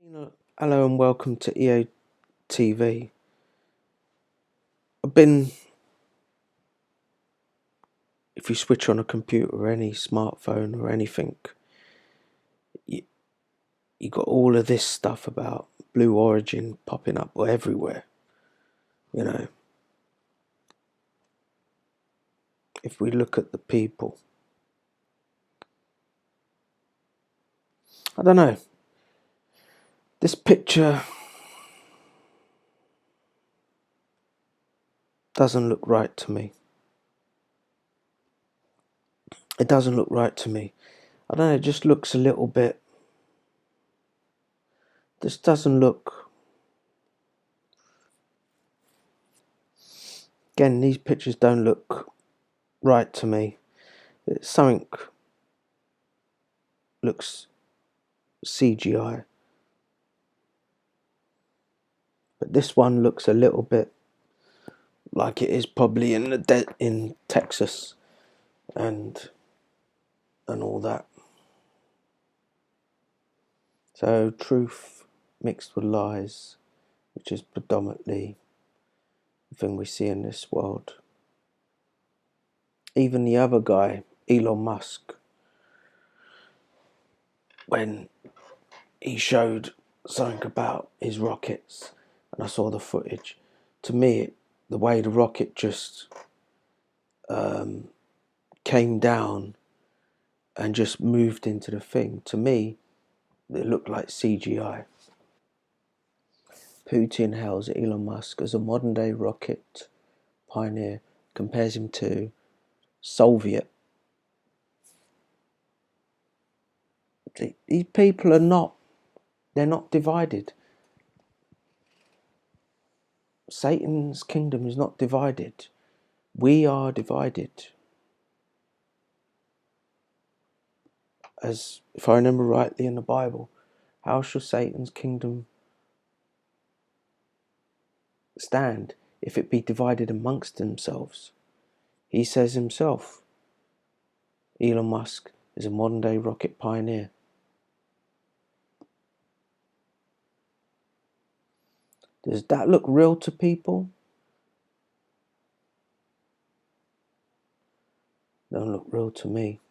Hello and welcome to EATV. I've been, if you switch on a computer or any smartphone or anything, you, you got all of this stuff about Blue Origin popping up everywhere. You know, if we look at the people, I don't know, this picture doesn't look right to me. It doesn't look right to me. I don't know, it just looks a little bit, this doesn't look, again, these pictures don't look right to me. Something looks CGI. But this one looks a little bit like it is probably in Texas and all that. So truth mixed with lies, which is predominantly the thing we see in this world. Even the other guy, Elon Musk, when he showed something about his rockets, and I saw the footage, to me, the way the rocket just came down and just moved into the thing, to me, it looked like CGI. Putin hails Elon Musk as a modern-day rocket pioneer, compares him to Soviet. These people they're not divided. Satan's kingdom is not divided. We are divided. As if I remember rightly in the Bible, how shall Satan's kingdom stand if it be divided amongst themselves? He says himself, Elon Musk is a modern day rocket pioneer. Does that look real to people? Don't look real to me.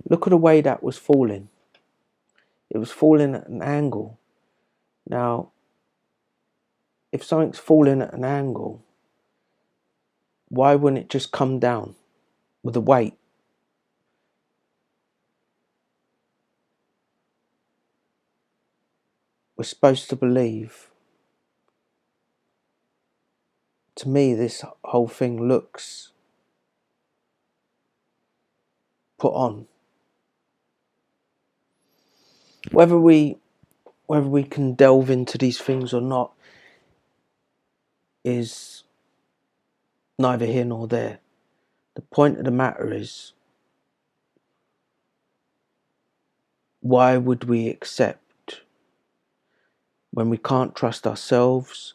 Look at the way that was falling. It was falling at an angle. Now, if something's falling at an angle, why wouldn't it just come down with the weight? We're supposed to believe. To me, this whole thing looks put on. Whether we can delve into these things or not is neither here nor there. The point of the matter is, why would we accept when we can't trust ourselves,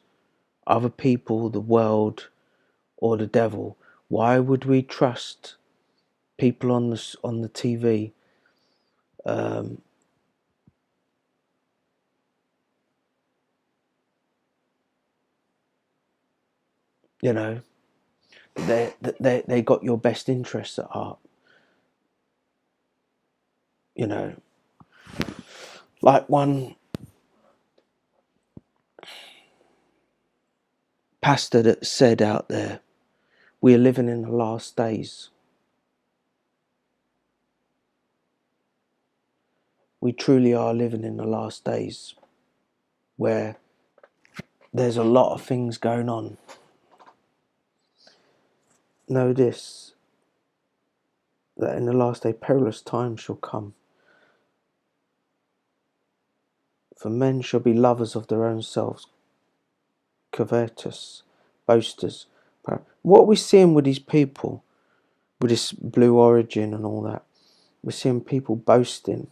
other people, the world, or the devil? Why would we trust people on the TV? You know, they got your best interests at heart. You know, like one pastor that said out there, we are living in the last days. We truly are living in the last days, where there's a lot of things going on. Know this, that in the last day perilous times shall come. For men shall be lovers of their own selves, covetous, boasters, What we're seeing with these people, with this blue origin and all that, we're seeing people boasting,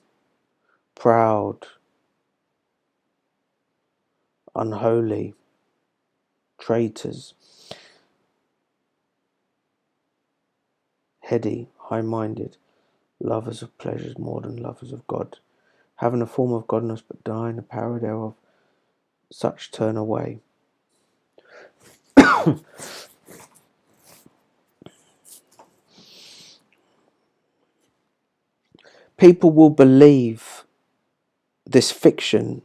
proud, unholy, traitors, heady, high-minded, lovers of pleasures more than lovers of God, having a form of godliness but denying the power thereof, such turn away. People will believe this fiction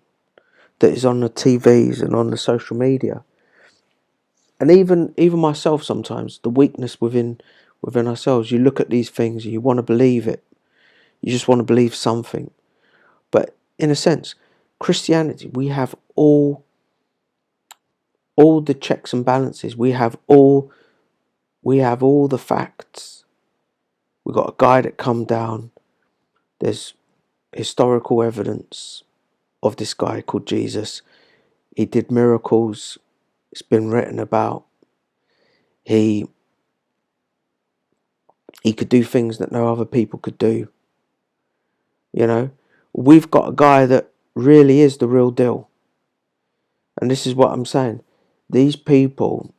that is on the TVs and on the social media, and even myself sometimes, the weakness within ourselves. You look at these things and you want to believe it. You just want to believe something. But in a sense, Christianity, we have all the checks and balances. We have all the facts. We've got a guy that come down. There's historical evidence of this guy called Jesus. He did miracles. It's been written about. He could do things that no other people could do. You know, we've got a guy that really is the real deal. And this is what I'm saying. These people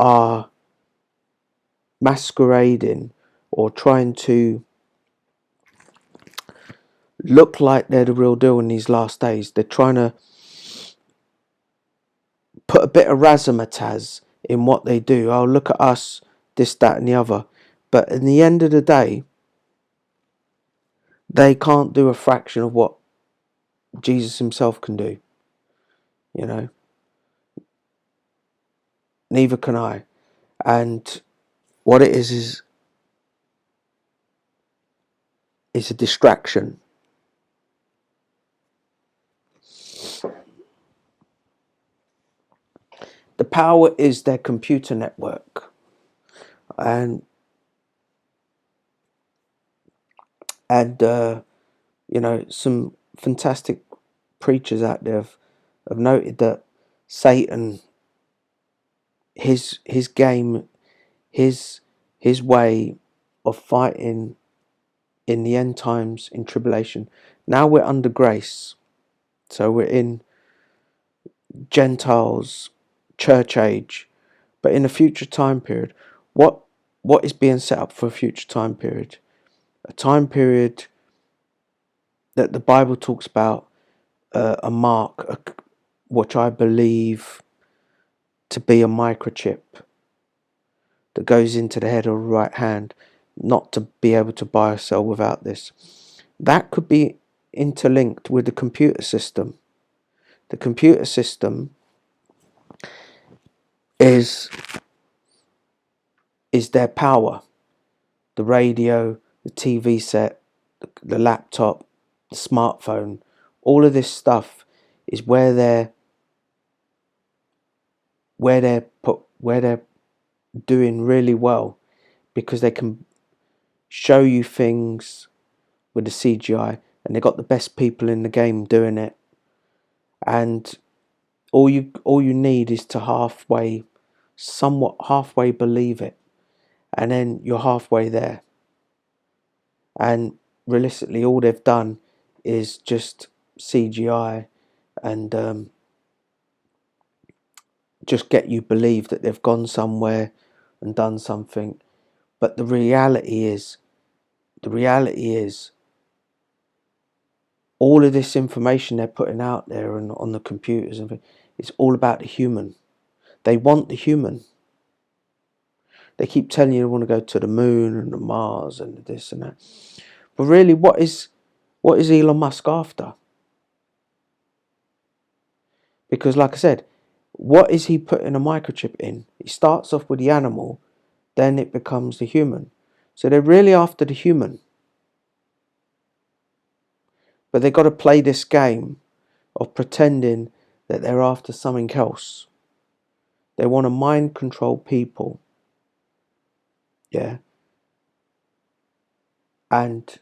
are masquerading or trying to look like they're the real deal in these last days. They're trying to put a bit of razzmatazz in what they do. Oh, look at us, this, that, and the other. But in the end of the day, they can't do a fraction of what Jesus himself can do. You know, neither can I. And what it is a distraction. The power is their computer network, and you know, some fantastic preachers out there have noted that Satan, his game, his way of fighting in the end times, in tribulation. Now we're under grace, so we're in Gentiles church age, but in a future time period, what is being set up for a future time period? A time period that the Bible talks about, a mark, which I believe to be a microchip that goes into the head or right hand, not to be able to buy or sell without this. That could be interlinked with the computer system. The computer system is their power. The radio, the TV set, the laptop, the smartphone, all of this stuff is where they're doing really well, because they can show you things with the CGI, and they've got the best people in the game doing it, and all you need is to somewhat halfway believe it, and then you're halfway there. And realistically, all they've done is just CGI and just get you believe that they've gone somewhere and done something. But the reality is all of this information they're putting out there and on the computers and it's all about the human. They want the human. They keep telling you they want to go to the moon and the Mars and this and that. But really, what is Elon Musk after? Because like I said, what is he putting a microchip in? He starts off with the animal, then it becomes the human. So they're really after the human. But they've got to play this game of pretending that they're after something else. They want to mind control people. Yeah. And,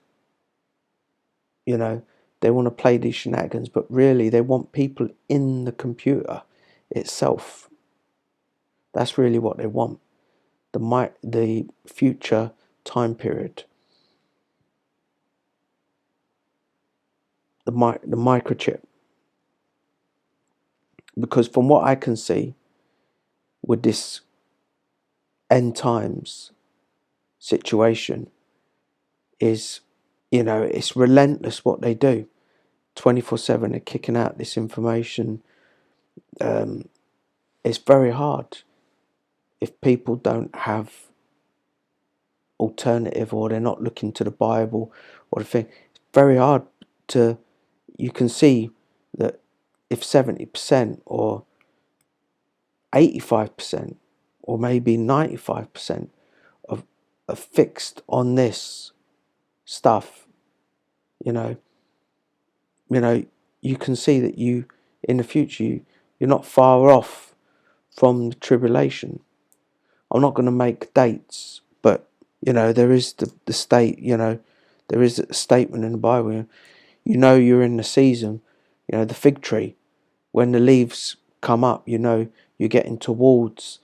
you know, they want to play these shenanigans, but really they want people in the computer itself. That's really what they want. The future time period, the microchip. Because from what I can see with this end times situation is, it's relentless what they do. 24/7 they're kicking out this information. It's very hard if people don't have alternative, or they're not looking to the Bible or the thing. It's very hard to, you can see that if 70% or 85% or maybe 95% are fixed on this stuff, you know, you can see that in the future you're not far off from the tribulation. I'm not going to make dates, but there is the state. There is a statement in the Bible. You're in the season. The fig tree, when the leaves come up, you're getting towards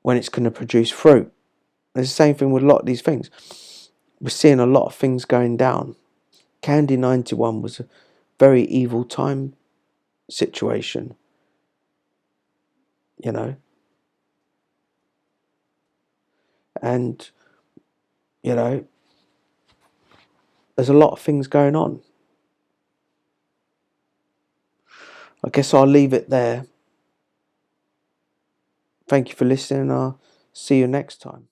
when it's going to produce fruit. It's the same thing with a lot of these things. We're seeing a lot of things going down. Candy 91 was a very evil time situation, and there's a lot of things going on. I guess I'll leave it there. Thank you for listening. I'll see you next time.